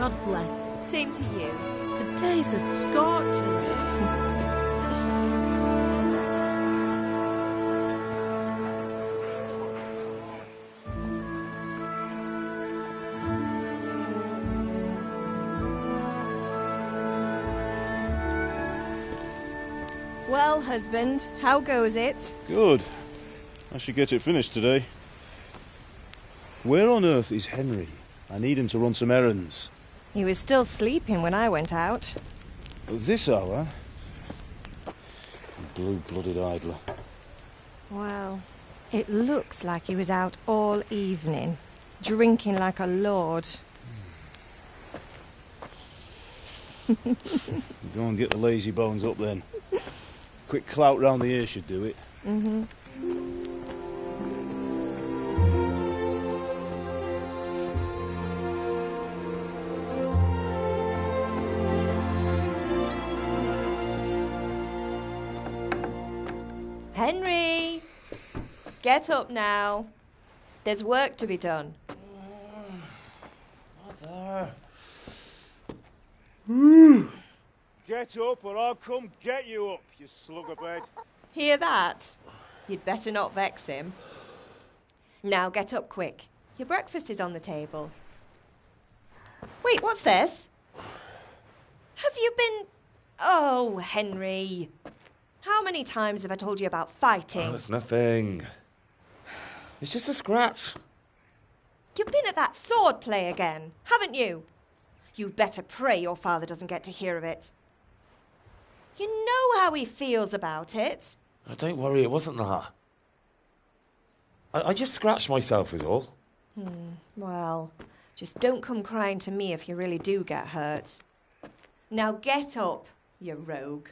God bless. Same to you. Today's a scorcher. Well, husband, how goes it? Good. I should get it finished today. Where on earth is Henry? I need him to run some errands. He was still sleeping when I went out. This hour? Blue-blooded idler. Well, it looks like he was out all evening, drinking like a lord. Go and get the lazy bones up then. Quick clout round the ear should do it. Mm-hmm. Henry! Get up now. There's work to be done. Mother. Get up or I'll come get you up, you slugabed. Hear that? You'd better not vex him. Now get up quick. Your breakfast is on the table. Wait, what's this? Have you been... Oh, Henry. How many times have I told you about fighting? Oh, it's nothing. It's just a scratch. You've been at that sword play again, haven't you? You'd better pray your father doesn't get to hear of it. You know how he feels about it. Oh, don't worry, it wasn't that. I just scratched myself is all. Well, just don't come crying to me if you really do get hurt. Now get up, you rogue.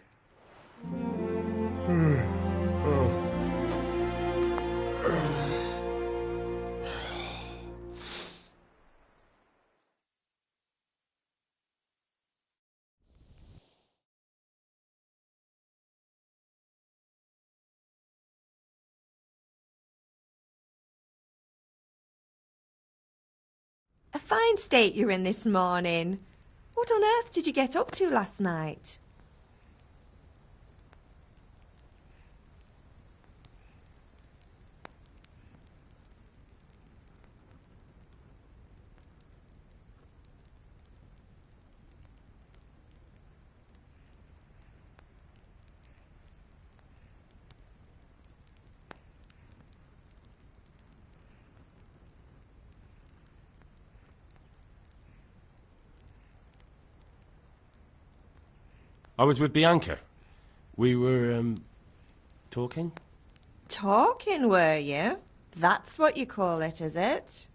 A fine state you're in this morning. What on earth did you get up to last night? I was with Bianca. We were, talking? Talking, were you? That's what you call it, is it?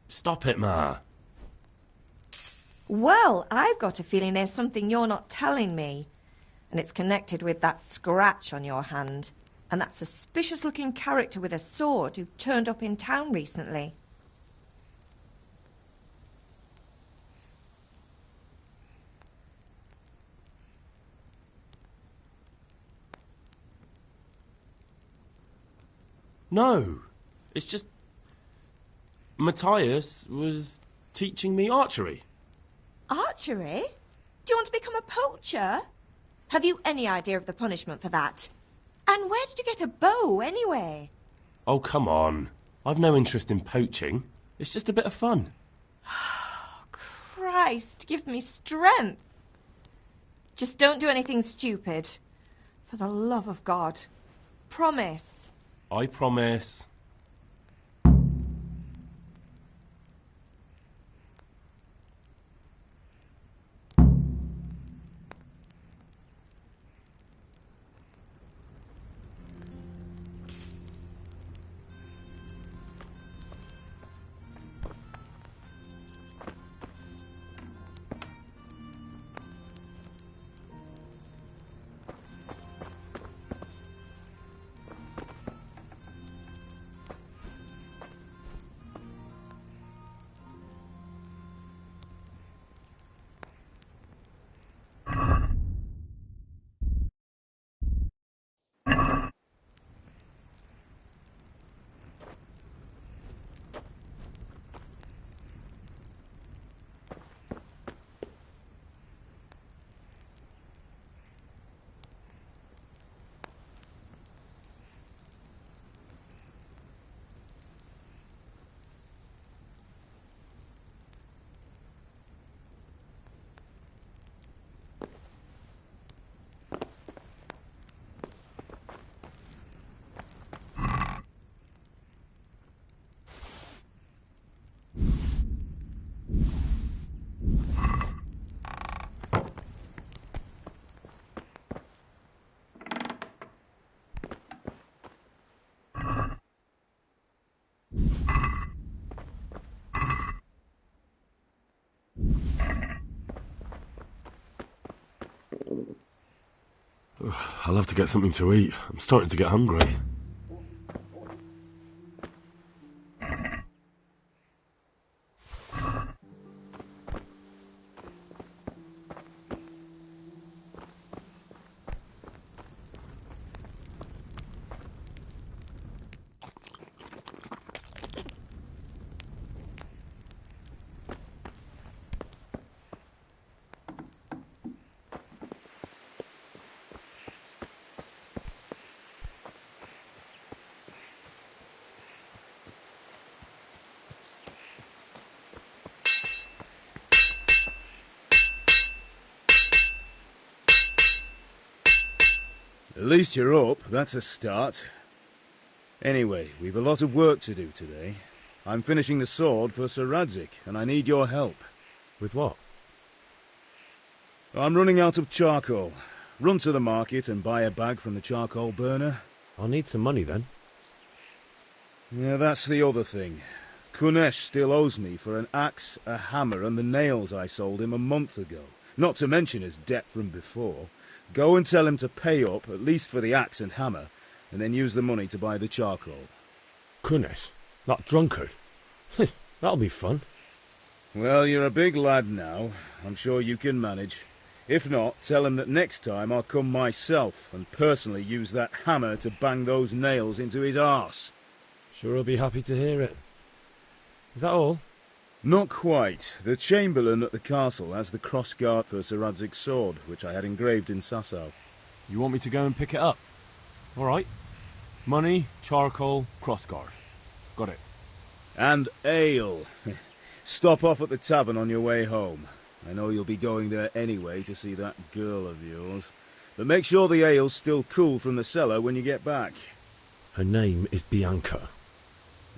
Stop it, Ma. Well, I've got a feeling there's something you're not telling me. And it's connected with that scratch on your hand. And that suspicious-looking character with a sword who turned up in town recently. No. It's just... Matthias was teaching me archery. Archery? Do you want to become a poacher? Have you any idea of the punishment for that? And where did you get a bow, anyway? Oh, come on. I've no interest in poaching. It's just a bit of fun. Christ, give me strength. Just don't do anything stupid. For the love of God. Promise. I promise. I'll have to get something to eat. I'm starting to get hungry. At least you're up, that's a start. Anyway, we've a lot of work to do today. I'm finishing the sword for Sir Radzig, and I need your help. With what? I'm running out of charcoal. Run to the market and buy a bag from the charcoal burner. I'll need some money then. Yeah, that's the other thing. Kunesh still owes me for an axe, a hammer, and the nails I sold him a month ago. Not to mention his debt from before. Go and tell him to pay up, at least for the axe and hammer, and then use the money to buy the charcoal. Kunesh? That drunkard? That'll be fun. Well, you're a big lad now. I'm sure you can manage. If not, tell him that next time I'll come myself and personally use that hammer to bang those nails into his arse. Sure I'll be happy to hear it. Is that all? Not quite. The Chamberlain at the castle has the crossguard for Sir Radzig's sword, which I had engraved in Sasau. You want me to go and pick it up? All right. Money, charcoal, crossguard. Got it. And ale. Stop off at the tavern on your way home. I know you'll be going there anyway to see that girl of yours. But make sure the ale's still cool from the cellar when you get back. Her name is Bianca.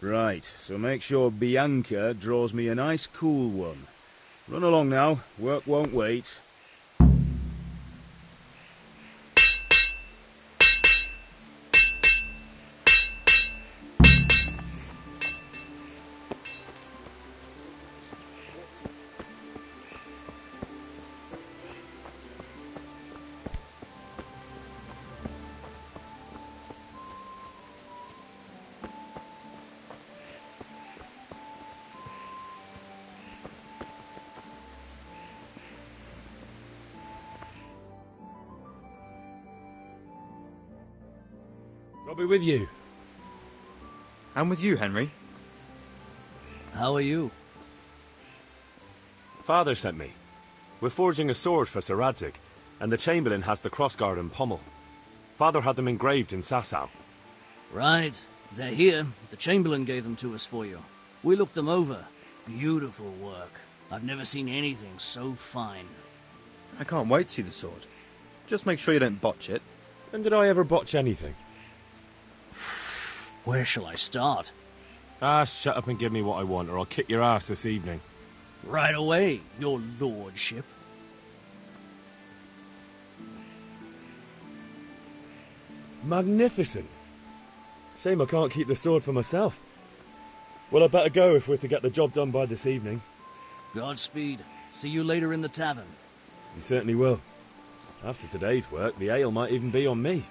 Right, so make sure Bianca draws me a nice cool one. Run along now, work won't wait. I'll be with you. I'm with you, Henry. How are you? Father sent me. We're forging a sword for Sir Radzig, and the Chamberlain has the crossguard and pommel. Father had them engraved in Sasau. Right. They're here. The Chamberlain gave them to us for you. We looked them over. Beautiful work. I've never seen anything so fine. I can't wait to see the sword. Just make sure you don't botch it. When did I ever botch anything? Where shall I start? Shut up and give me what I want, or I'll kick your ass this evening. Right away, your lordship. Magnificent. Shame I can't keep the sword for myself. Well, I better go if we're to get the job done by this evening. Godspeed. See you later in the tavern. You certainly will. After today's work, the ale might even be on me.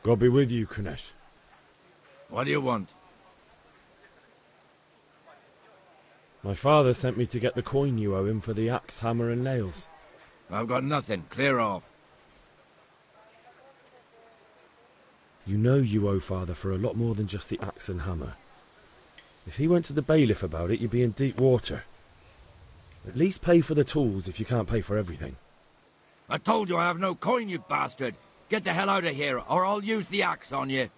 God be with you, Kunesh. What do you want? My father sent me to get the coin you owe him for the axe, hammer and nails. I've got nothing. Clear off. You know you owe father for a lot more than just the axe and hammer. If he went to the bailiff about it, you'd be in deep water. At least pay for the tools if you can't pay for everything. I told you I have no coin, you bastard. Get the hell out of here, or I'll use the axe on you.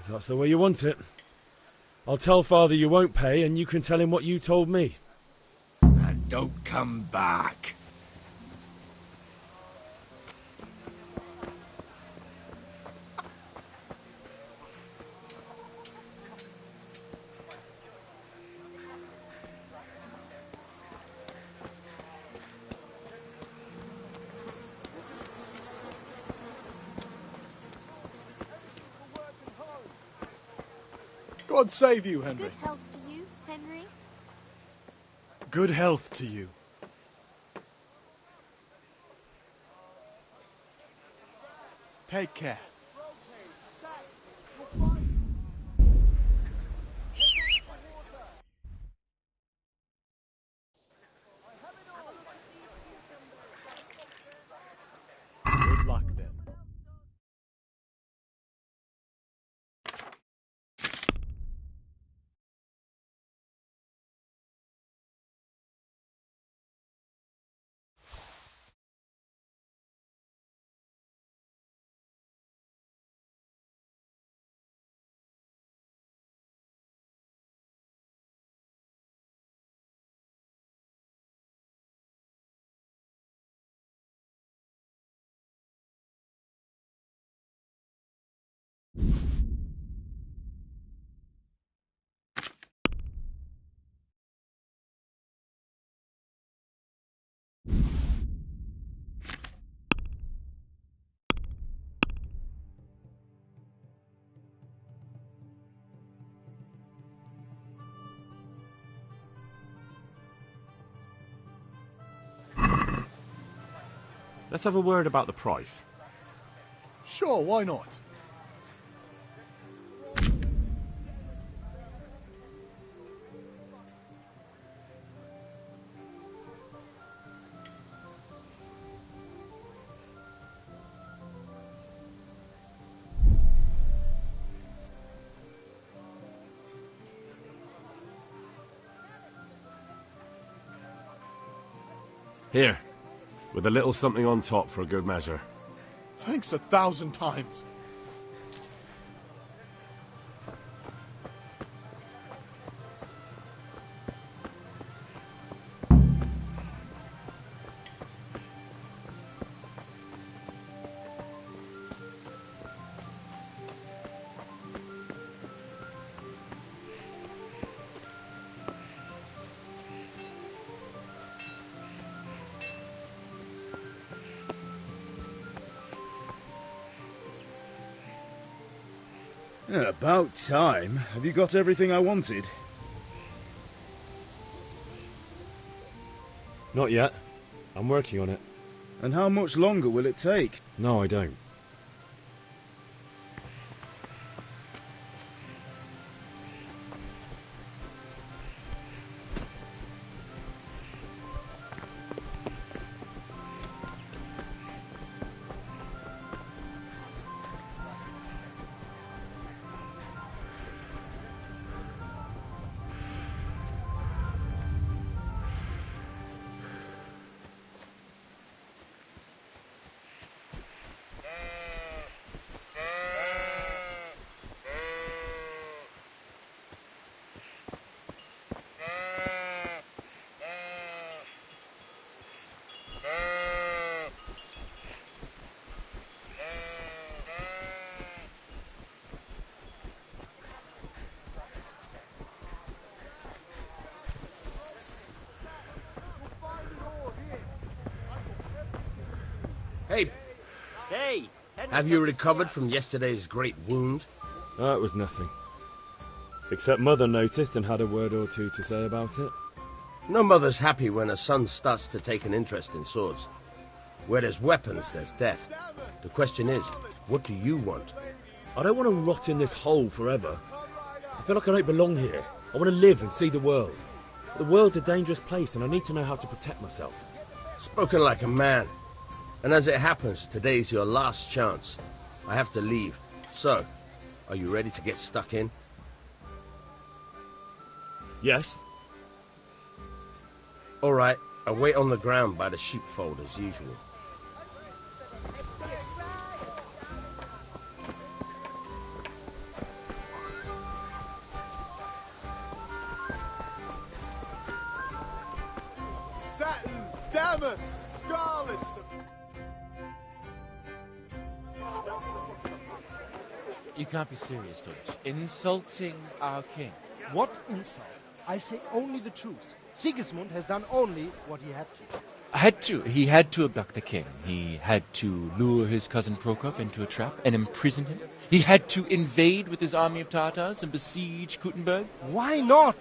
If that's the way you want it. I'll tell father you won't pay, and you can tell him what you told me. And don't come back. God save you, Henry. Good health to you, Henry. Good health to you. Take care. Good luck then. Let's have a word about the price. Sure, why not? Here, with a little something on top for a good measure. Thanks 1,000 times. About time. Have you got everything I wanted? Not yet. I'm working on it. And how much longer will it take? No, I don't. Hey, Hey! have you recovered from yesterday's great wound? That was nothing. Except Mother noticed and had a word or two to say about it. No mother's happy when a son starts to take an interest in swords. Where there's weapons, there's death. The question is, what do you want? I don't want to rot in this hole forever. I feel like I don't belong here. I want to live and see the world. The world's a dangerous place and I need to know how to protect myself. Spoken like a man. And as it happens, today's your last chance. I have to leave. So, are you ready to get stuck in? Yes? All right, I'll wait on the ground by the sheepfold as usual. Satin, damask, scarlet. You can't be serious, Deutsch. Insulting our king. What insult? I say only the truth. Sigismund has done only what he had to. He had to abduct the king. He had to lure his cousin Prokop into a trap and imprison him. He had to invade with his army of Tatars and besiege Kuttenberg. Why not?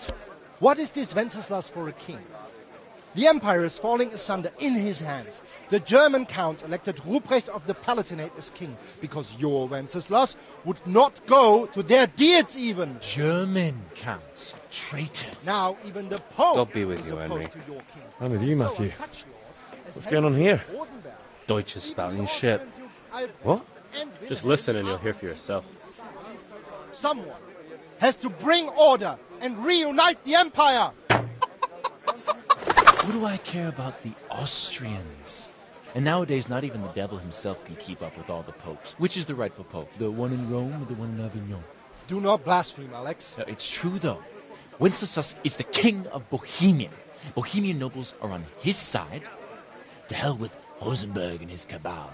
What is this Wenceslas for a king? The empire is falling asunder in his hands. The German counts elected Ruprecht of the Palatinate as king because your Wenceslas would not go to their deeds even. German counts, traitors. Now even the Pope God be with is you, opposed Henry. to your king. I'm with you, So are Matthew. such lords as What's going on Henry here? Rosenberg. Deutsch is spouting shit. What? Just listen and you'll hear for yourself. Someone has to bring order and reunite the empire. What do I care about the Austrians? And nowadays, not even the devil himself can keep up with all the popes. Which is the rightful pope? The one in Rome or the one in Avignon? Do not blaspheme, Alex. No, it's true, though. Wenceslas is the king of Bohemia. Bohemian nobles are on his side. To hell with Rosenberg and his cabal.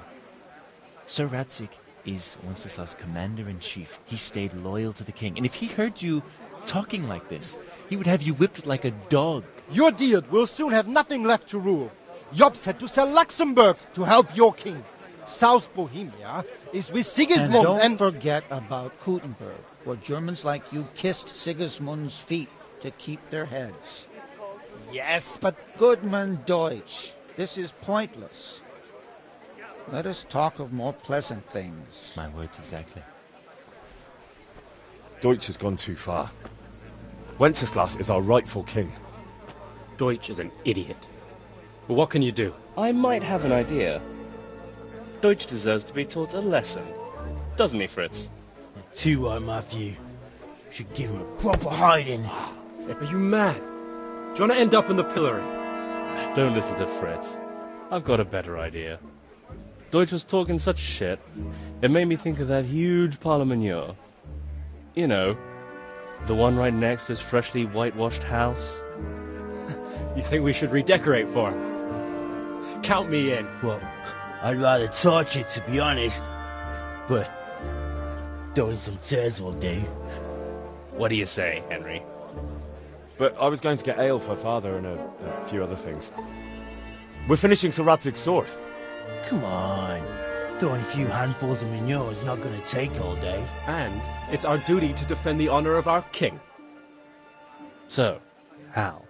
Sir Radzik is Wenceslas' commander-in-chief. He stayed loyal to the king. And if he heard you talking like this, he would have you whipped like a dog. Your Diet will soon have nothing left to rule. Jobst had to sell Luxembourg to help your king. South Bohemia is with Sigismund and don't forget about Kuttenberg, where Germans like you kissed Sigismund's feet to keep their heads. Yes, but... Goodman Deutsch, this is pointless. Let us talk of more pleasant things. My words exactly. Deutsch has gone too far. Wenceslas is our rightful king. Deutsch is an idiot. But what can you do? I might have an idea. Deutsch deserves to be taught a lesson. Doesn't he, Fritz? Too right, Matthew. Should give him a proper hiding. Are you mad? Do you want to end up in the pillory? Don't listen to Fritz. I've got a better idea. Deutsch was talking such shit, it made me think of that huge parliament. You know, the one right next to his freshly whitewashed house. You think we should redecorate for him? Count me in. Well, I'd rather torch it, to be honest. But throwing some turds will do. What do you say, Henry? But I was going to get ale for Father and a few other things. We're finishing Sir Radzig's sword. Come on. Throwing a few handfuls of manure is not going to take all day. And it's our duty to defend the honor of our king. So, Hal,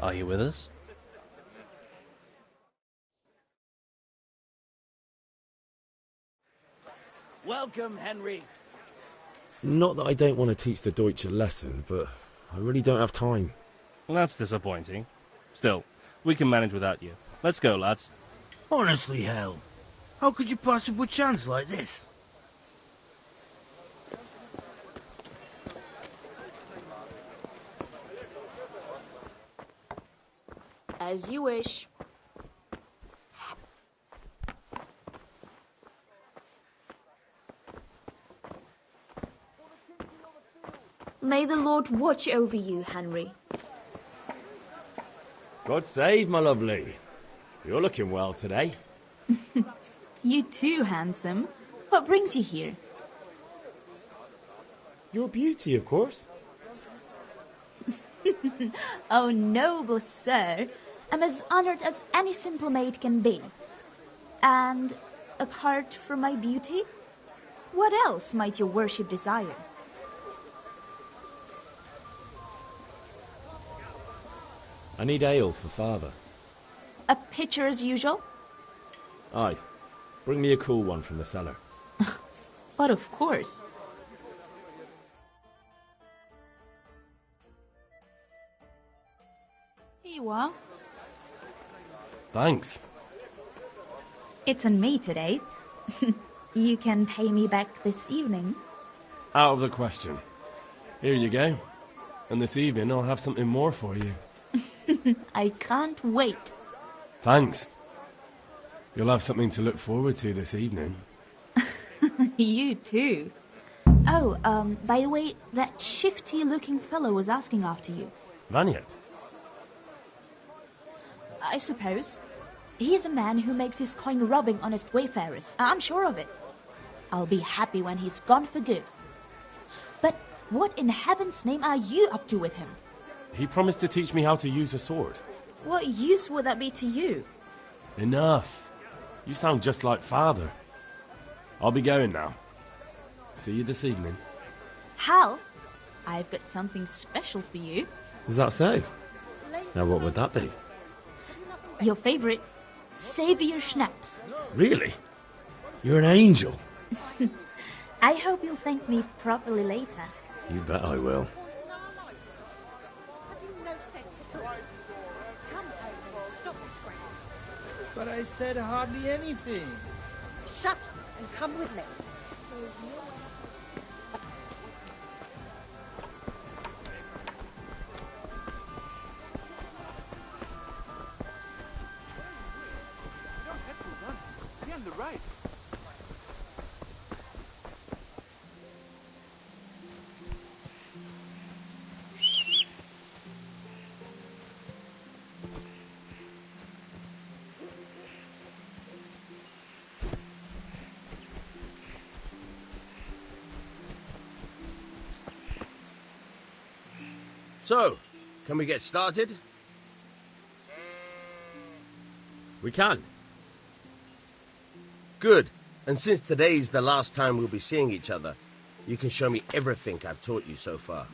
are you with us? Welcome, Henry. Not that I don't want to teach the Deutsch a lesson, but I really don't have time. That's disappointing. Still, we can manage without you. Let's go, lads. Honestly, Hal, how could you possibly chance like this? As you wish. May the Lord watch over you, Henry. God save, my lovely. You're looking well today. You too, handsome. What brings you here? Your beauty, of course. Oh, noble sir. I'm as honored as any simple maid can be. And a card for my beauty? What else might your worship desire? I need ale for father. A pitcher as usual? Aye. Bring me a cool one from the cellar. But of course. Here you are. Thanks. It's on me today. You can pay me back this evening. Out of the question. Here you go. And this evening I'll have something more for you. I can't wait. Thanks. You'll have something to look forward to this evening. You too. Oh, by the way, that shifty-looking fellow was asking after you. Vanya? I suppose. He's a man who makes his coin robbing honest wayfarers. I'm sure of it. I'll be happy when he's gone for good. But what in heaven's name are you up to with him? He promised to teach me how to use a sword. What use would that be to you? Enough. You sound just like father. I'll be going now. See you this evening. Hal, I've got something special for you. Is that so? Now what would that be? Your favorite, Savior Schnapps. Really? You're an angel. I hope you'll thank me properly later. You bet I will. But I said hardly anything. Shut up and come with me. Be on the right. So, can we get started? We can. Good. And since today's the last time we'll be seeing each other, you can show me everything I've taught you so far.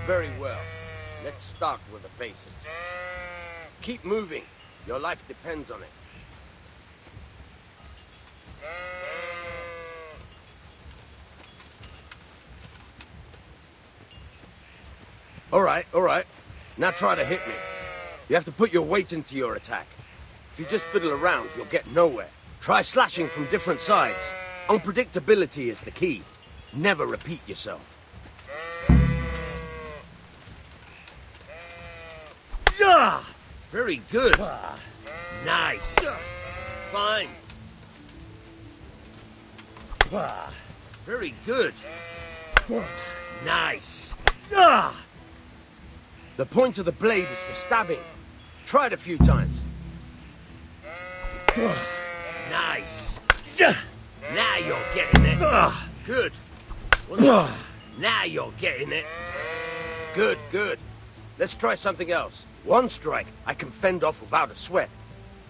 Very well. Let's start with the basics. Keep moving. Your life depends on it. All right. Now try to hit me. You have to put your weight into your attack. If you just fiddle around, you'll get nowhere. Try slashing from different sides. Unpredictability is the key. Never repeat yourself. Yeah! Very good. Nice. Fine. Very good. Nice. The point of the blade is for stabbing. Try it a few times. Nice. Now you're getting it. Good. Now you're getting it. Good. Let's try something else. One strike I can fend off without a sweat.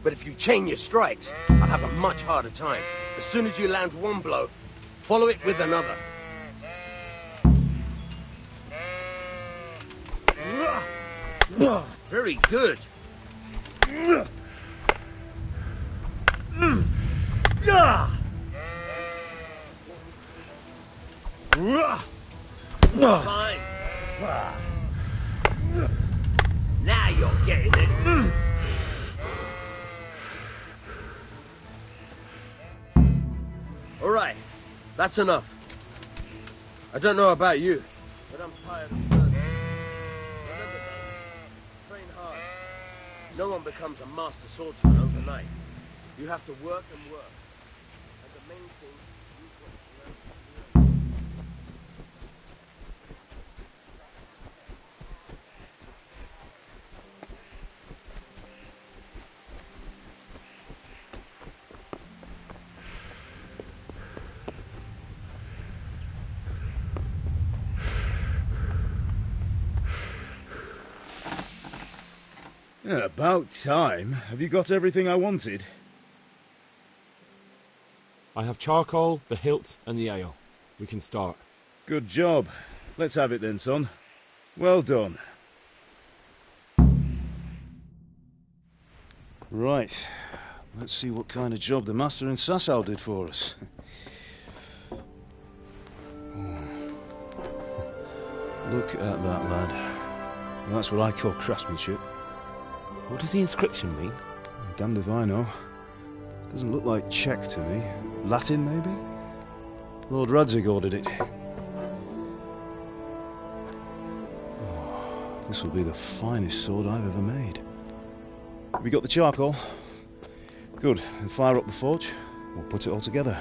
But if you chain your strikes, I'll have a much harder time. As soon as you land one blow, follow it with another. Very good. Fine. Now you're getting it. All right, that's enough. I don't know about you, but I'm tired of thirsty. Remember that. Train hard. No one becomes a master swordsman overnight. You have to work and work. And the main thing, use what you learn. Yeah, about time. Have you got everything I wanted? I have charcoal, the hilt, and the ale. We can start. Good job. Let's have it then, son. Well done. Right. Let's see what kind of job the master in Sasau did for us. Look at that, lad. That's what I call craftsmanship. What does the inscription mean? Damned if I know. Doesn't look like Czech to me. Latin, maybe? Lord Radzig ordered it. Oh, this will be the finest sword I've ever made. Have you got the charcoal? Good. Then fire up the forge. We'll put it all together.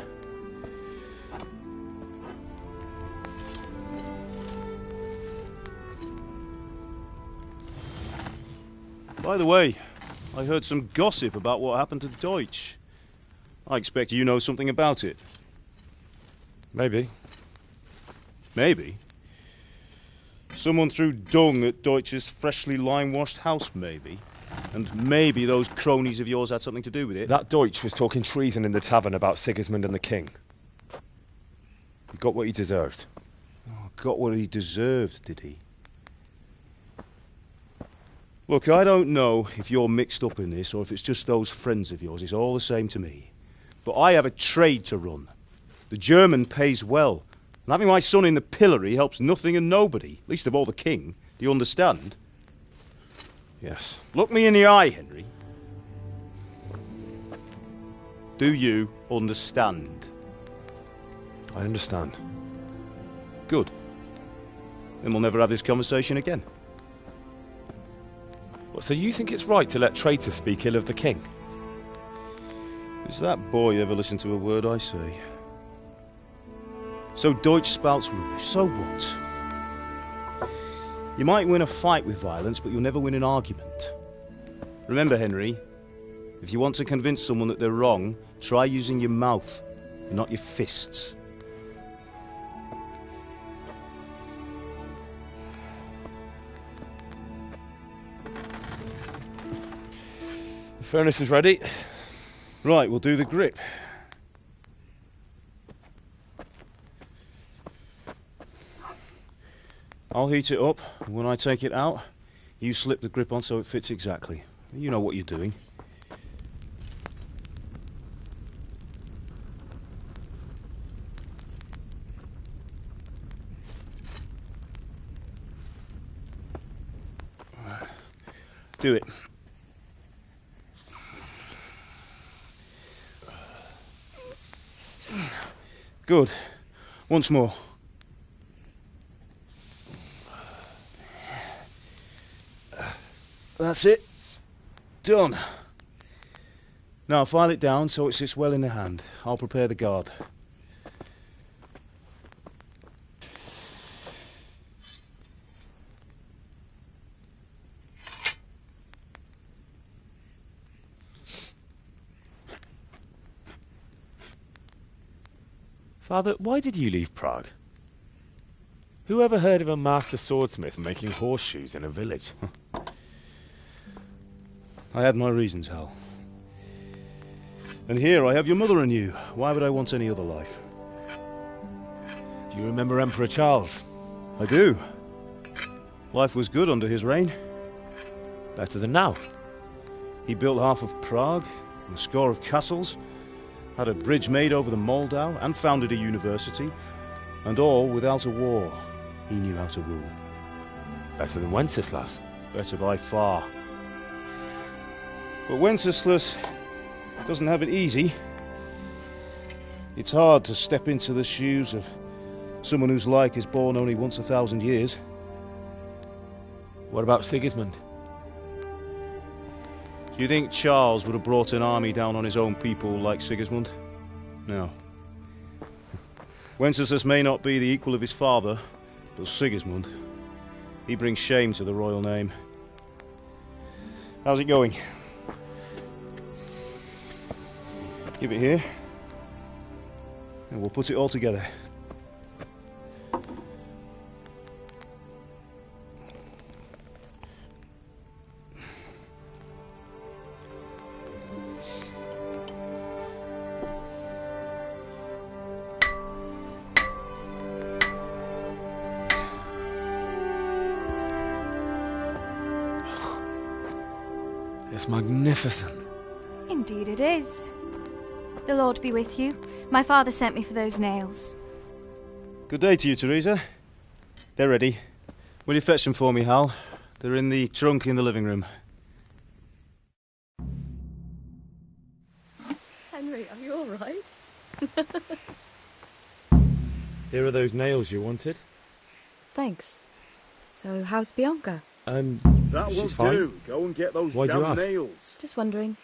By the way, I heard some gossip about what happened to Deutsch. I expect you know something about it. Maybe. Maybe? Someone threw dung at Deutsch's freshly lime-washed house, maybe? And maybe those cronies of yours had something to do with it? That Deutsch was talking treason in the tavern about Sigismund and the king. He got what he deserved. Oh, got what he deserved, did he? Look, I don't know if you're mixed up in this or if it's just those friends of yours. It's all the same to me. But I have a trade to run. The German pays well. And having my son in the pillory helps nothing and nobody, least of all the king. Do you understand? Yes. Look me in the eye, Henry. Do you understand? I understand. Good. Then we'll never have this conversation again. What, so you think it's right to let traitors speak ill of the king? Does that boy ever listen to a word I say? So Deutsch spouts rubbish, so what? You might win a fight with violence, but you'll never win an argument. Remember, Henry, if you want to convince someone that they're wrong, try using your mouth, and not your fists. The furnace is ready. Right, we'll do the grip. I'll heat it up, and when I take it out, you slip the grip on so it fits exactly. You know what you're doing. Do it. Good. Once more. That's it. Done. Now file it down so it sits well in the hand. I'll prepare the guard. Father, why did you leave Prague? Who ever heard of a master swordsmith making horseshoes in a village? I had my reasons, Hal. And here I have your mother and you. Why would I want any other life? Do you remember Emperor Charles? I do. Life was good under his reign. Better than now. He built half of Prague, and a score of castles, had a bridge made over the Moldau, and founded a university, and all without a war. He knew how to rule. Better than Wenceslas. Better by far. But Wenceslas doesn't have it easy. It's hard to step into the shoes of someone whose like is born only once 1,000 years. What about Sigismund? Do you think Charles would have brought an army down on his own people like Sigismund? No. Wenceslas may not be the equal of his father, but Sigismund, he brings shame to the royal name. How's it going? Give it here, and we'll put it all together. It's magnificent. Indeed it is. The Lord be with you. My father sent me for those nails. Good day to you, Teresa. They're ready. Will you fetch them for me, Hal? They're in the trunk in the living room. Henry, are you all right? Here are those nails you wanted. Thanks. So, how's Bianca? That will she's fine. do. Go and get those Why'd you damn ask? nails. Just wondering,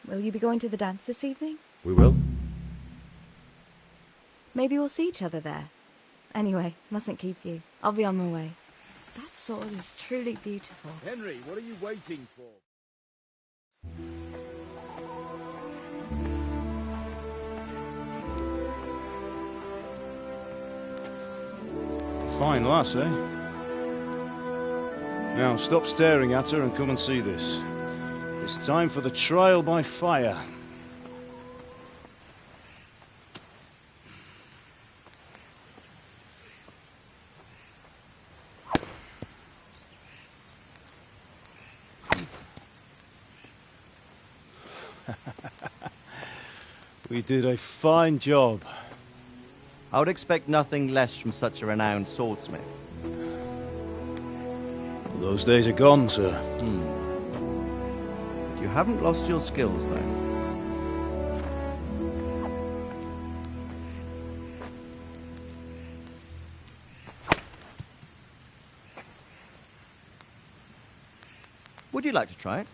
will you be going to the dance this evening? We will. Maybe we'll see each other there. Anyway, mustn't keep you. I'll be on my way. That sword is truly beautiful. Henry, what are you waiting for? Fine lass, eh? Now, stop staring at her and come and see this. It's time for the trial by fire. We did a fine job. I would expect nothing less from such a renowned swordsmith. Those days are gone, sir. You haven't lost your skills, though. Would you like to try it?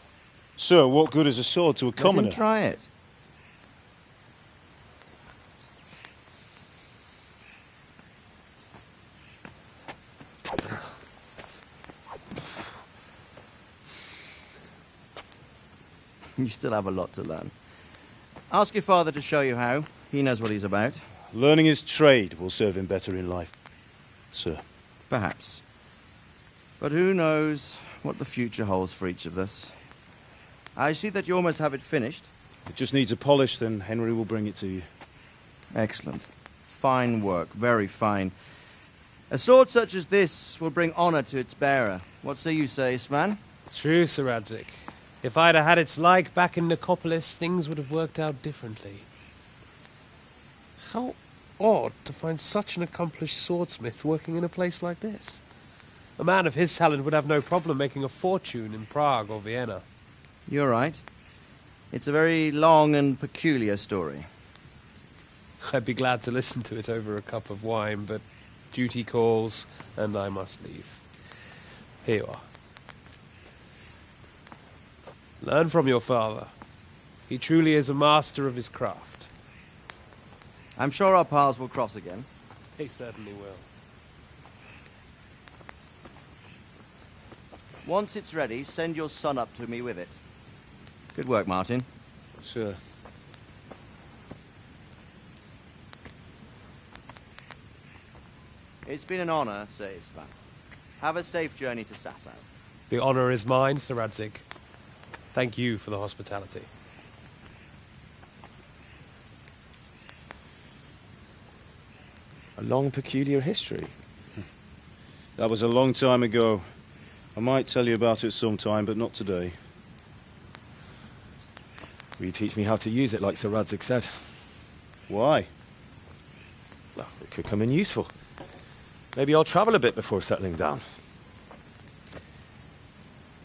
Sir, what good is a sword to a commoner? Let him try it. You still have a lot to learn. Ask your father to show you how. He knows what he's about. Learning his trade will serve him better in life, sir. Perhaps. But who knows what the future holds for each of us. I see that you almost have it finished. It just needs a polish, then Henry will bring it to you. Excellent. Fine work, very fine. A sword such as this will bring honor to its bearer. What say you, Svan? True, Sir Radzik. If I'd have had its like back in Nicopolis, things would have worked out differently. How odd to find such an accomplished swordsmith working in a place like this. A man of his talent would have no problem making a fortune in Prague or Vienna. You're right. It's a very long and peculiar story. I'd be glad to listen to it over a cup of wine, but duty calls, and I must leave. Here you are. Learn from your father. He truly is a master of his craft. I'm sure our paths will cross again. He certainly will. Once it's ready, send your son up to me with it. Good work, Martin. Sure. It's been an honor, Sir Isvan. Have a safe journey to Sasau. The honor is mine, Sir Radzik. Thank you for the hospitality. A long, peculiar history. That was a long time ago. I might tell you about it sometime, but not today. Will you teach me how to use it, like Sir Radzik said? Why? Well, it could come in useful. Maybe I'll travel a bit before settling down.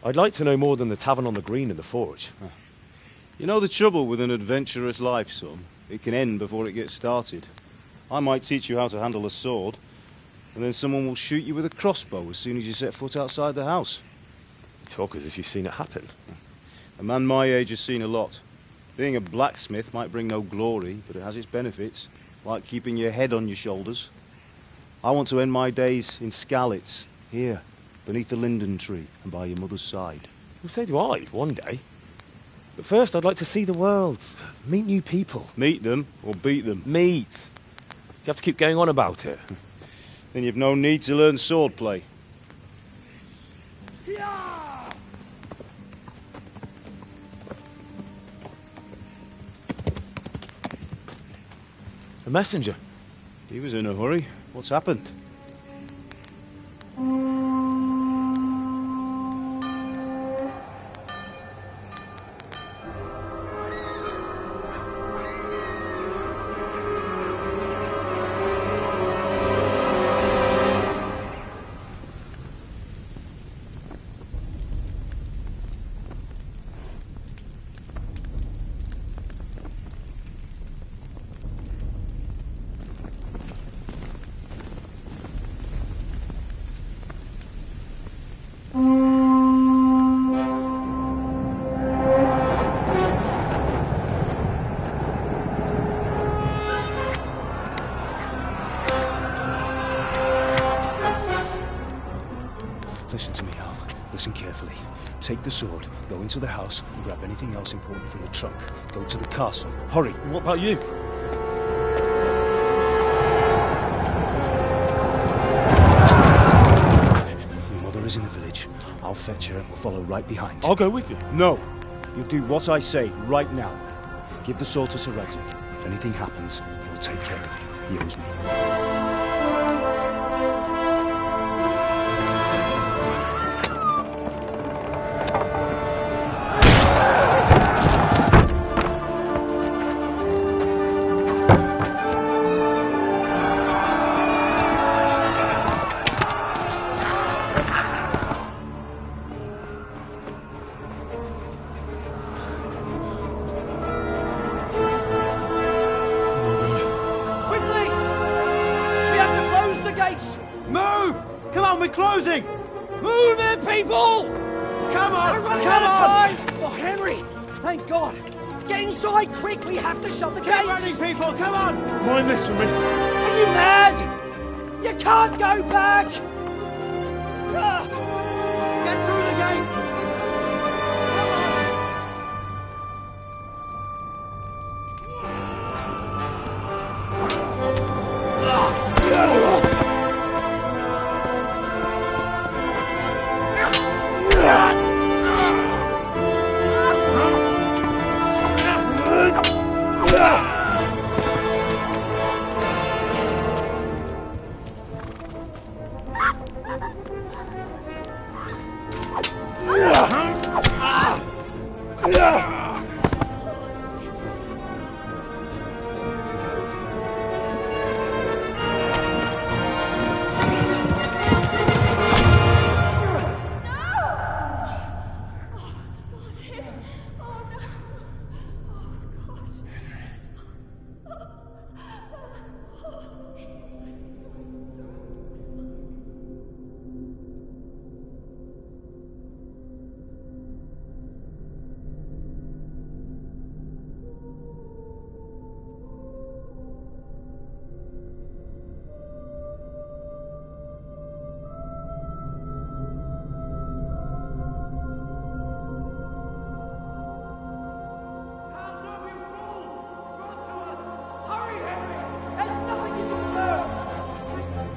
I'd like to know more than the tavern on the green and the forge. You know the trouble with an adventurous life, son? It can end before it gets started. I might teach you how to handle a sword, and then someone will shoot you with a crossbow as soon as you set foot outside the house. You talk as if you've seen it happen. A man my age has seen a lot. Being a blacksmith might bring no glory, but it has its benefits, like keeping your head on your shoulders. I want to end my days in Skalitz, here, beneath the linden tree and by your mother's side. Well, so do I, one day. But first, I'd like to see the world, meet new people. Meet them or beat them? Meet. You have to keep going on about it. Then you've no need to learn swordplay. A messenger. He was in a hurry. What's happened? to me, Al. Listen carefully. Take the sword, go into the house, and grab anything else important from the trunk. Go to the castle. Hurry! What about you? Your mother is in the village. I'll fetch her and we'll follow right behind. I'll go with you. No! You'll do what I say right now. Give the sword to Sir Radzig. If anything happens, he'll take care of you. He owes me. Quickly! We have to close the gates! Move! Come on, we're closing! Move it, people! Come on! We're running Come out of on! time! Oh, Henry! Thank God! Get inside, quick! We have to shut the Keep gates! running, people! Come on! Mind this for me. Are you mad? You can't go back! Ah. Get through the gates!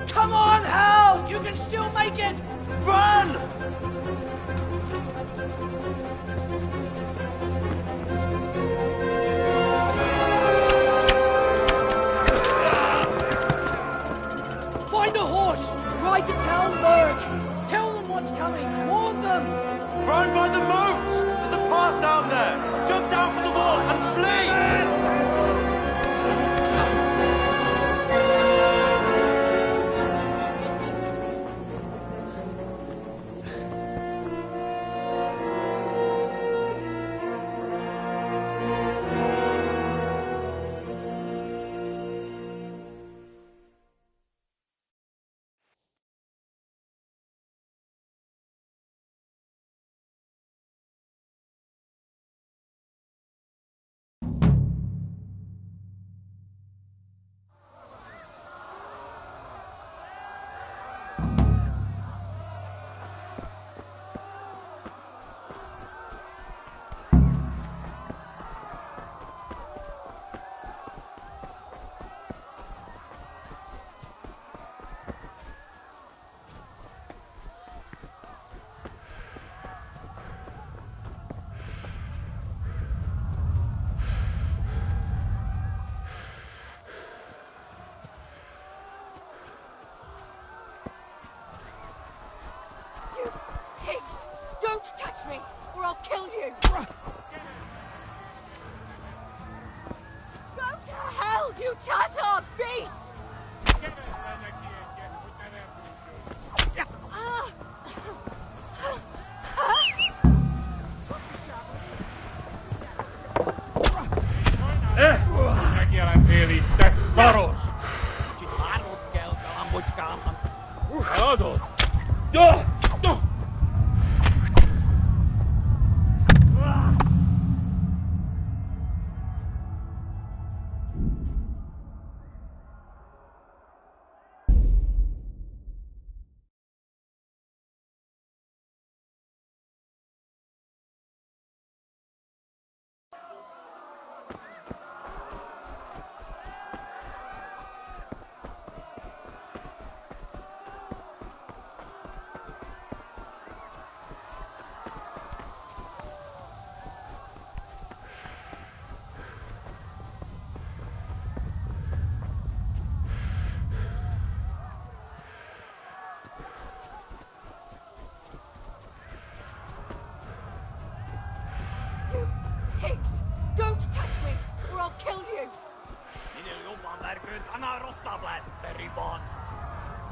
Come on, Hal! You can still make it! Run! Find a horse! Ride to town, Merc! Tell them what's coming! Warn them! Run by the moat! There's a path down there! Jump down from the wall and flee!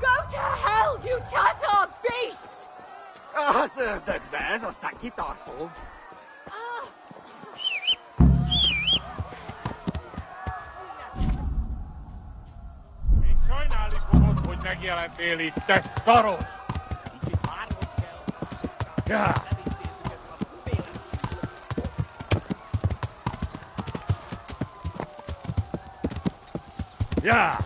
Go to hell, you Tatar beast! Sajnálni fogod, hogy megjelentél itt, te szaros! Ja. Ja.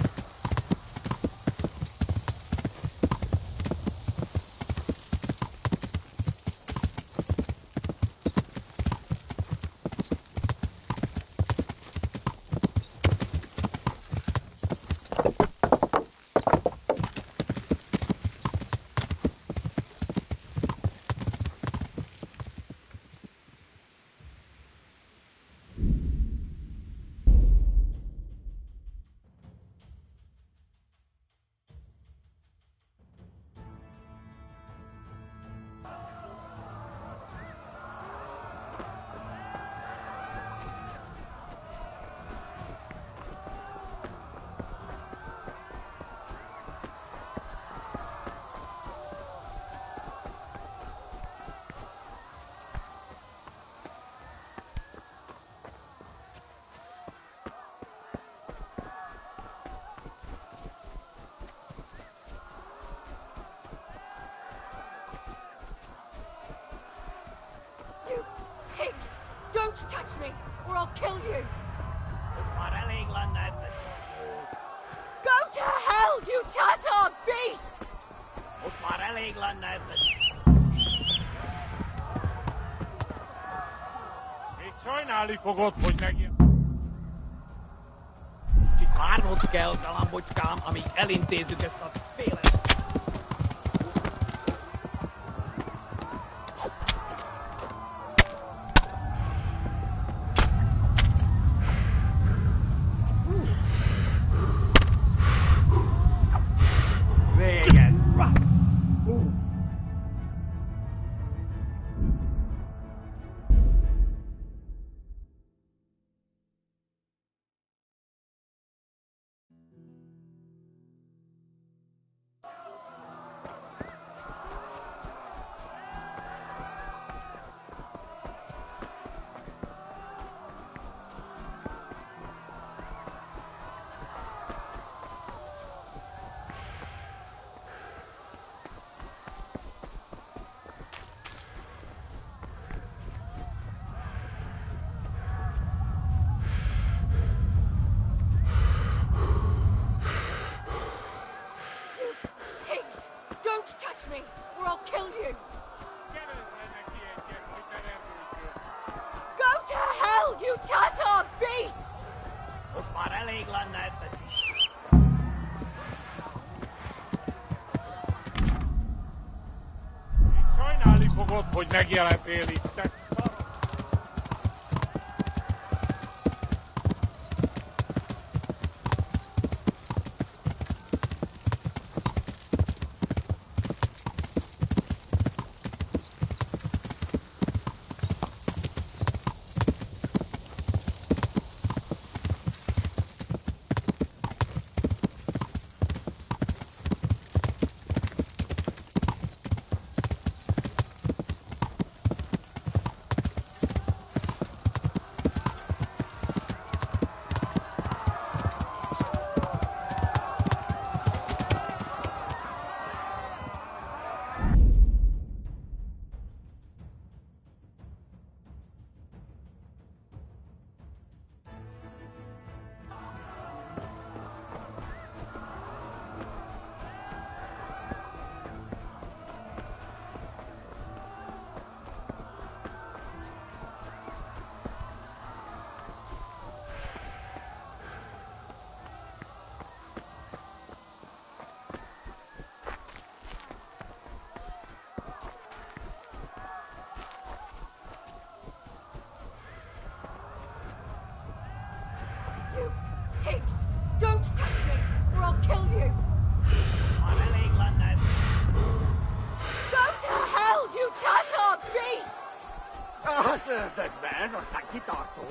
Pigs! Don't touch me, or I'll kill you! Go to hell, you Tatar beast! Még sajnálni fogod, hogy megjel... Itt várnod kell, galambocskám, amíg elintézzük ezt a félet. Fogod, hogy megjelentél itt, te Pigs! Don't touch me, or I'll kill you! Go to hell, you Tatar beast! Szördökbe, ez aztán kitartó.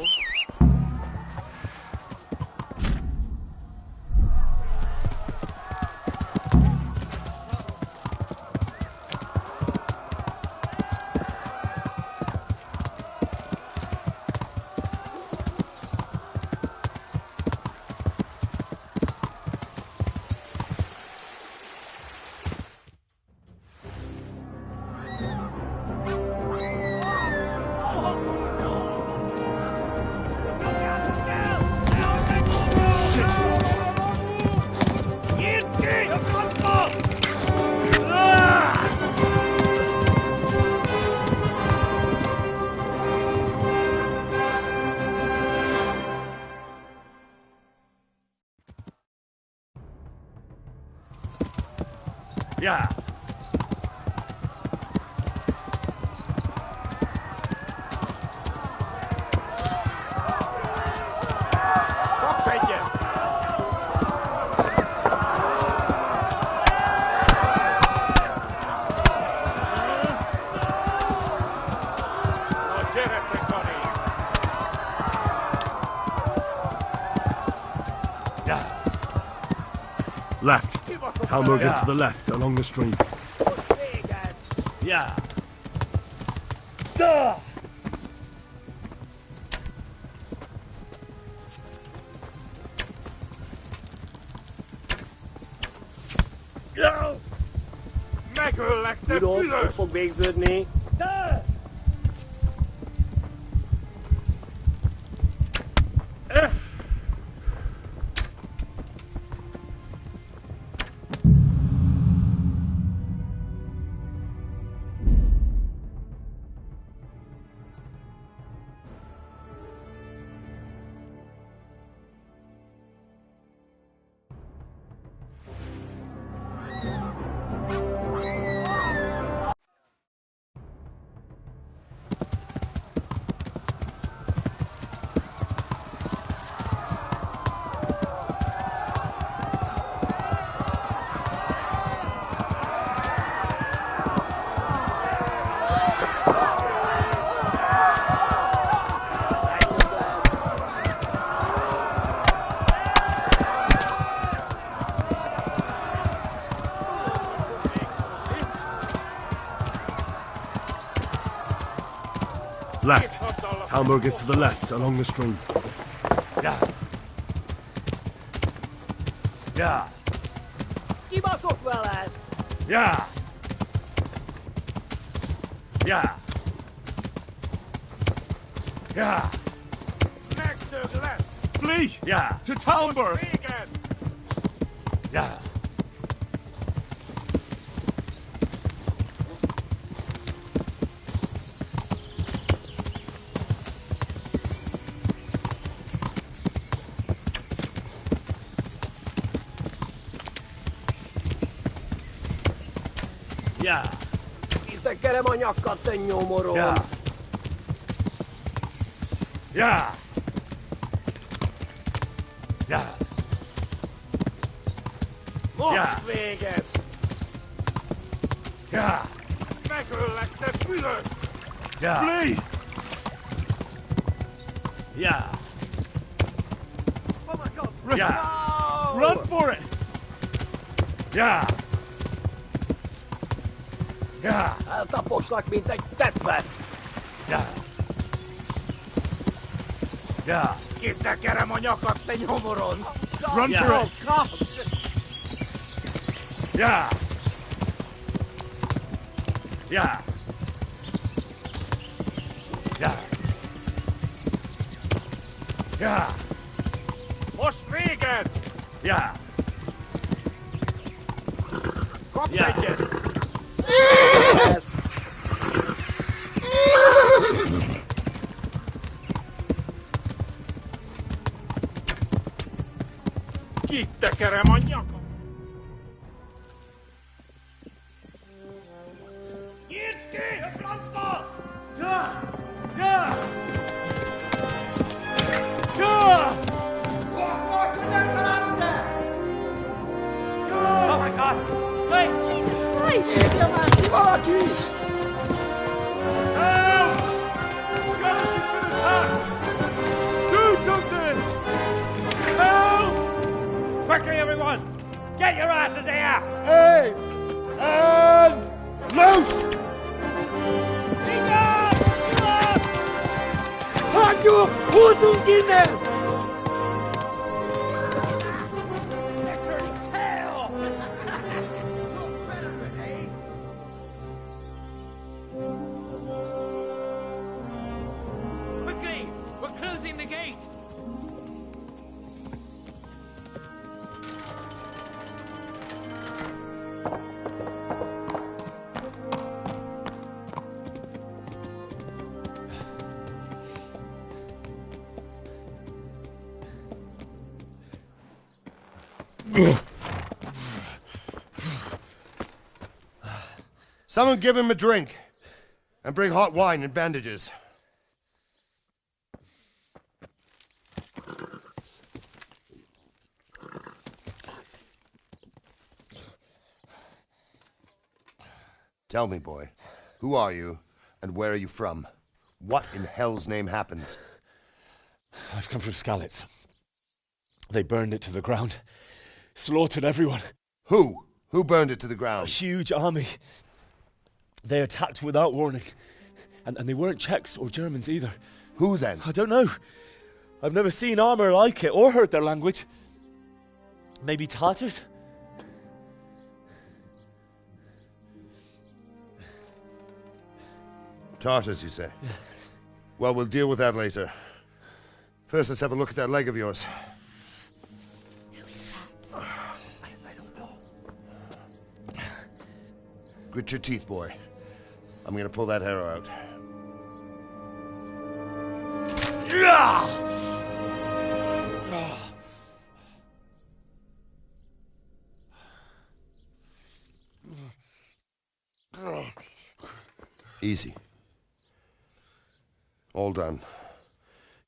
Yeah. Left. Halmur gets to the left, along the stream. Yeah. Tudod, fog végződni. Left. Halmur gets to the left, along the stream. Yeah. Yeah. Kibaszott veled! Yeah. Yeah. Yeah. Next to the left. Flee! Yeah. To Talmberg. Again. Yeah. Yeah. Kitekerem a nyakat, te nyomorom! Yeah. Yeah. Yeah. Most véget! Yeah. Megöllek, te fülös! Yeah. Flee! Yeah. Oh my god! Yeah. No! Run for it! Yeah. Yeah. Eltaposlak, mint egy teppet! Yeah. Yeah. Kitekerem a nyakat, te nyomoron! Run Yeah. for it! God! Yeah. Yeah. Yeah. Yeah. Most véget! Yeah. Kapsz Yeah. egyet! Yes. Kitekerem a nyakat! Nyírt ki! A francba! Yeah. Yeah. Yeah. Oh my god! Wait! Jesus Christ! Valaki! Help! Skeleton's been attacked! Do something! Help! Quickly, everyone! Get your asses here! Hey! And loose! Hagyjuk! Húzzunk innen! Quickly! We're closing the gate! Someone give him a drink. And bring hot wine and bandages. Tell me, boy, who are you and where are you from? What in hell's name happened? I've come from Skalitz. They burned it to the ground. Slaughtered everyone. Who? Who burned it to the ground? A huge army. They attacked without warning. And they weren't Czechs or Germans either. Who then? I don't know. I've never seen armor like it or heard their language. Maybe Tatars? Tartars, you say? Yeah. Well, we'll deal with that later. First, let's have a look at that leg of yours. I don't know. Grit your teeth, boy. I'm gonna pull that arrow out. Easy. All done.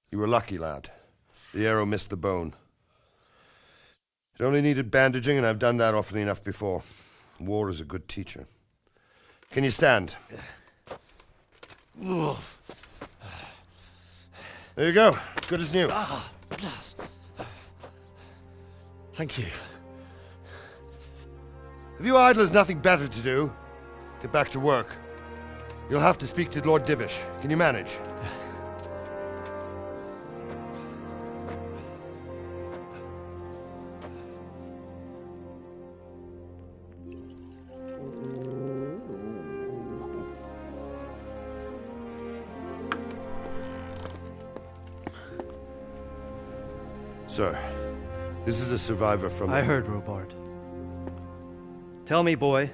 You were lucky, lad. The arrow missed the bone. It only needed bandaging, and I've done that often enough before. War is a good teacher. Can you stand? There you go. Good as new. Thank you. If you idlers nothing better to do, get back to work. You'll have to speak to Lord Divish. Can you manage? Sir, this is a survivor from... I heard, Robard. Tell me, boy,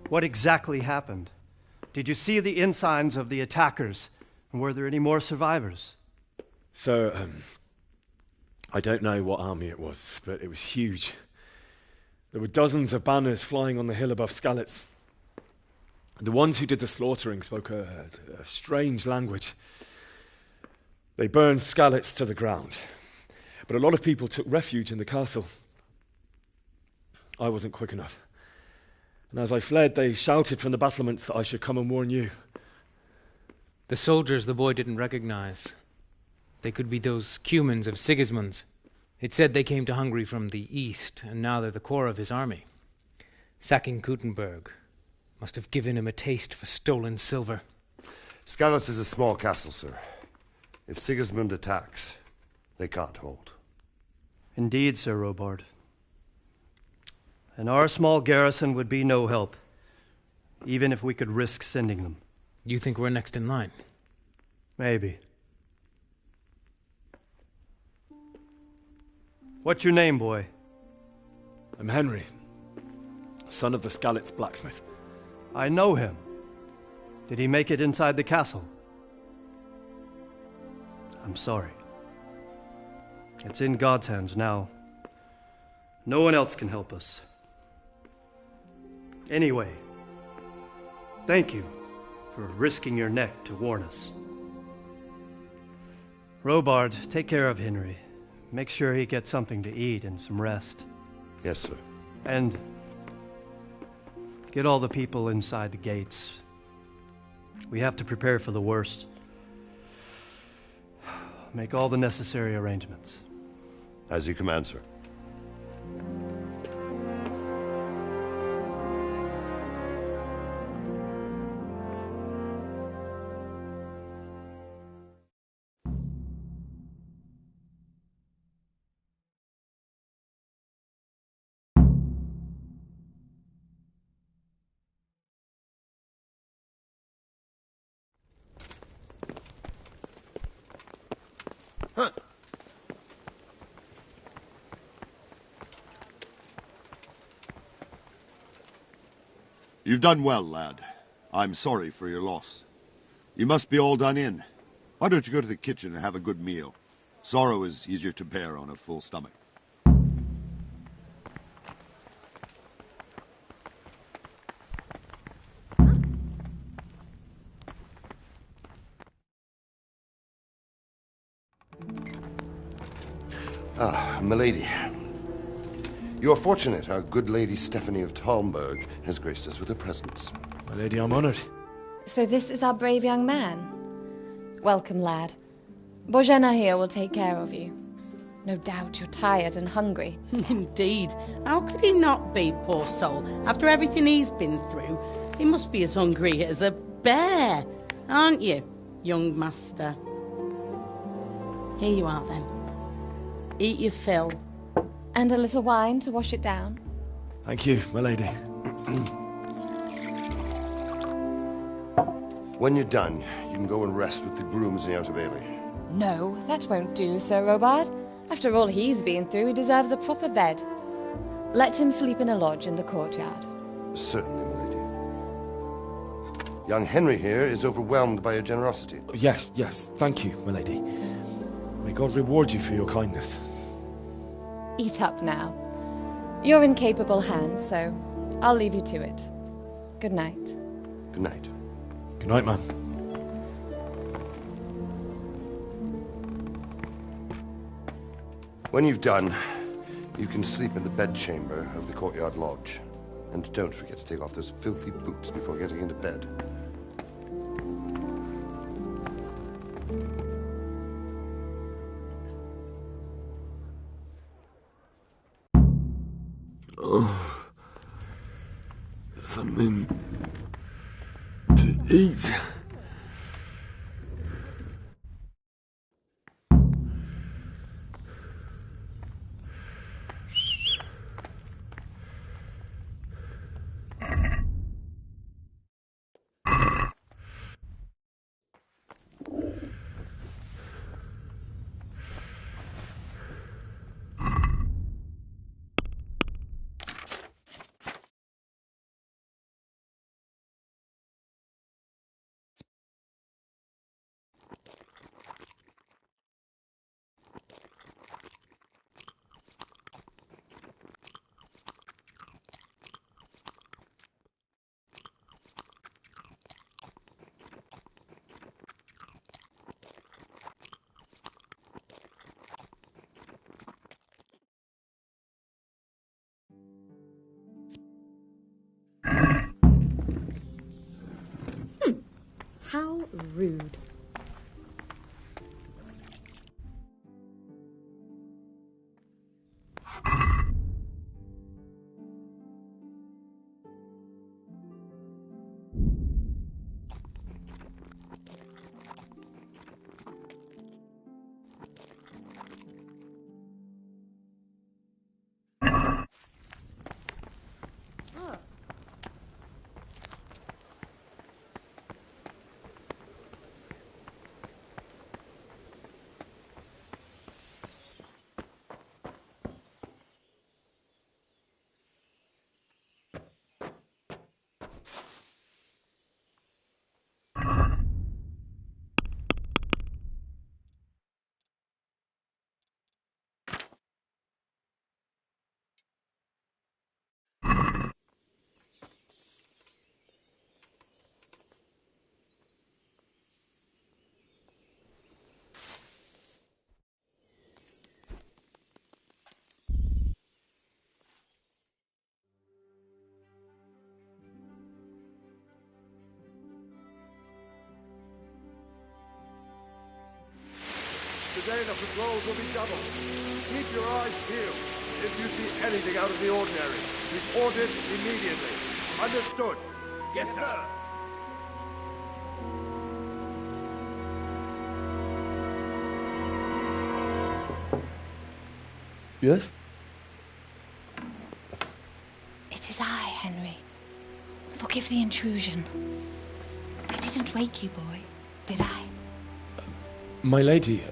what exactly happened? Did you see the ensigns of the attackers? And were there any more survivors? So, I don't know what army it was, but it was huge. There were dozens of banners flying on the hill above Skalitz. The ones who did the slaughtering spoke a strange language. They burned Skalitz to the ground. But a lot of people took refuge in the castle. I wasn't quick enough. And as I fled, they shouted from the battlements that I should come and warn you. The soldiers the boy didn't recognize. They could be those Cumans of Sigismund's. It said they came to Hungary from the east, and now they're the core of his army. Sacking Kuttenberg must have given him a taste for stolen silver. Skalitz is a small castle, sir. If Sigismund attacks, they can't hold. Indeed, Sir Robard. And our small garrison would be no help, even if we could risk sending them. You think we're next in line? Maybe. What's your name, boy? I'm Henry, son of the Skalitz blacksmith. I know him. Did he make it inside the castle? I'm sorry. It's in God's hands now. No one else can help us. Anyway, thank you for risking your neck to warn us. Robard, take care of Henry. Make sure he gets something to eat and some rest. Yes, sir. And get all the people inside the gates. We have to prepare for the worst. Make all the necessary arrangements. As you command, sir. You've done well, lad. I'm sorry for your loss. You must be all done in. Why don't you go to the kitchen and have a good meal? Sorrow is easier to bear on a full stomach. Ah, milady. You are fortunate our good lady Stephanie of Talmberg has graced us with her presence. My lady, I'm honored. So this is our brave young man. Welcome, lad. Bozhena here will take care of you. No doubt you're tired and hungry. Indeed. How could he not be, poor soul? After everything he's been through, he must be as hungry as a bear, aren't you, young master? Here you are, then. Eat your fill. And a little wine to wash it down. Thank you, my lady. When you're done, you can go and rest with the grooms in the Outer Bailey. No, that won't do, Sir Robard. After all he's been through, he deserves a proper bed. Let him sleep in a lodge in the courtyard. Certainly, milady. Young Henry here is overwhelmed by your generosity. Yes, yes. Thank you, my lady. May God reward you for your kindness. Eat up now. You're in capable hands, so I'll leave you to it. Good night. Good night. Good night, ma'am. When you've done, you can sleep in the bedchamber of the courtyard lodge. And don't forget to take off those filthy boots before getting into bed. Oh, something to eat. How rude. Today the patrols will be doubled. Keep your eyes peeled. If you see anything out of the ordinary, report it immediately. Understood? Yes, sir. Yes? It is I, Henry. Forgive the intrusion. I didn't wake you, boy, did I? My lady,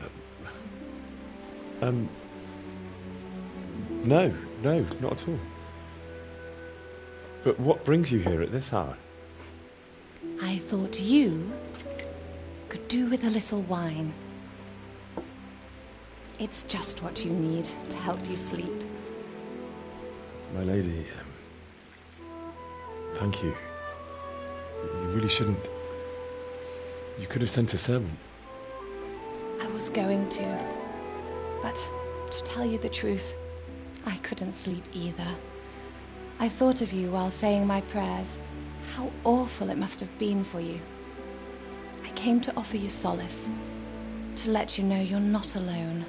no, not at all. But what brings you here at this hour? I thought you could do with a little wine. It's just what you need to help you sleep. My lady, thank you. You really shouldn't. You could have sent a servant. I was going to, but To tell you the truth, I couldn't sleep either. I thought of you while saying my prayers. How awful it must have been for you. I came to offer you solace, to let you know you're not alone.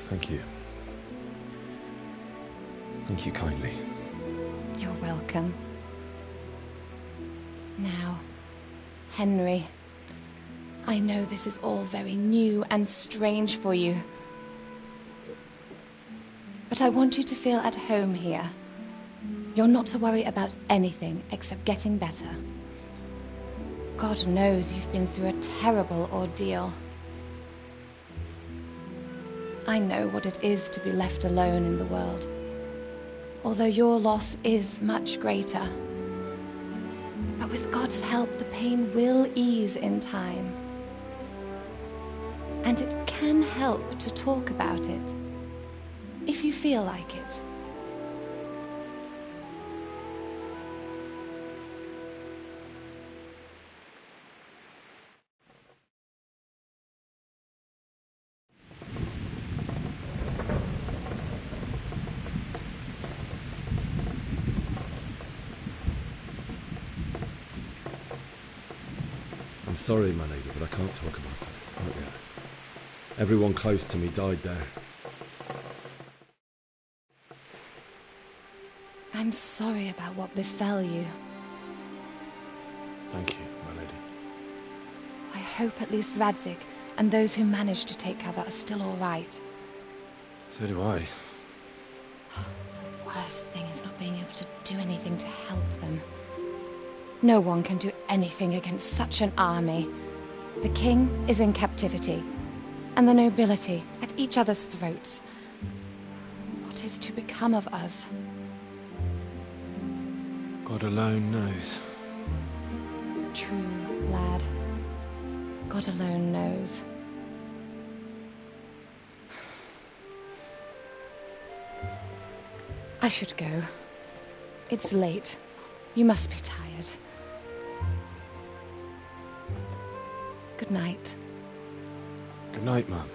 Thank you. Thank you kindly. You're welcome. Now, Henry, I know this is all very new and strange for you. But I want you to feel at home here. You're not to worry about anything except getting better. God knows you've been through a terrible ordeal. I know what it is to be left alone in the world, although your loss is much greater. But with God's help, the pain will ease in time. And it can help to talk about it, if you feel like it. I'm sorry, my lady, but I can't talk about it. Not yet. Everyone close to me died there. I'm sorry about what befell you. Thank you, my lady. I hope at least Radzik and those who managed to take cover are still all right. So do I. The worst thing is not being able to do anything to help them. No one can do anything against such an army. The king is in captivity, and the nobility at each other's throats. What is to become of us? God alone knows. True, lad. God alone knows. I should go. It's late. You must be tired. Good night. Good night, Mum.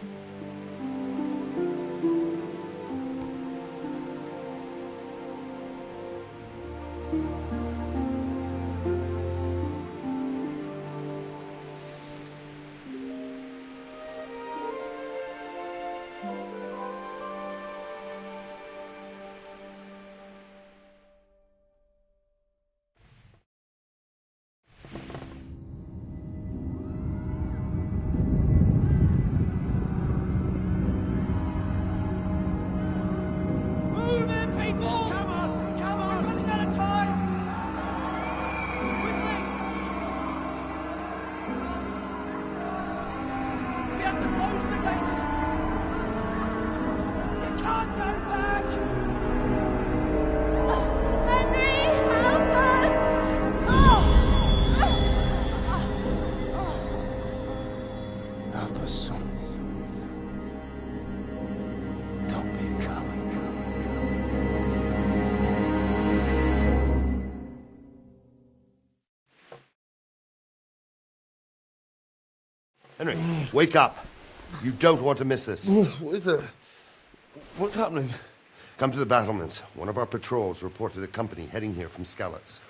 Henry, wake up. You don't want to miss this. What is it? What's happening? Come to the battlements. One of our patrols reported a company heading here from Skalitz.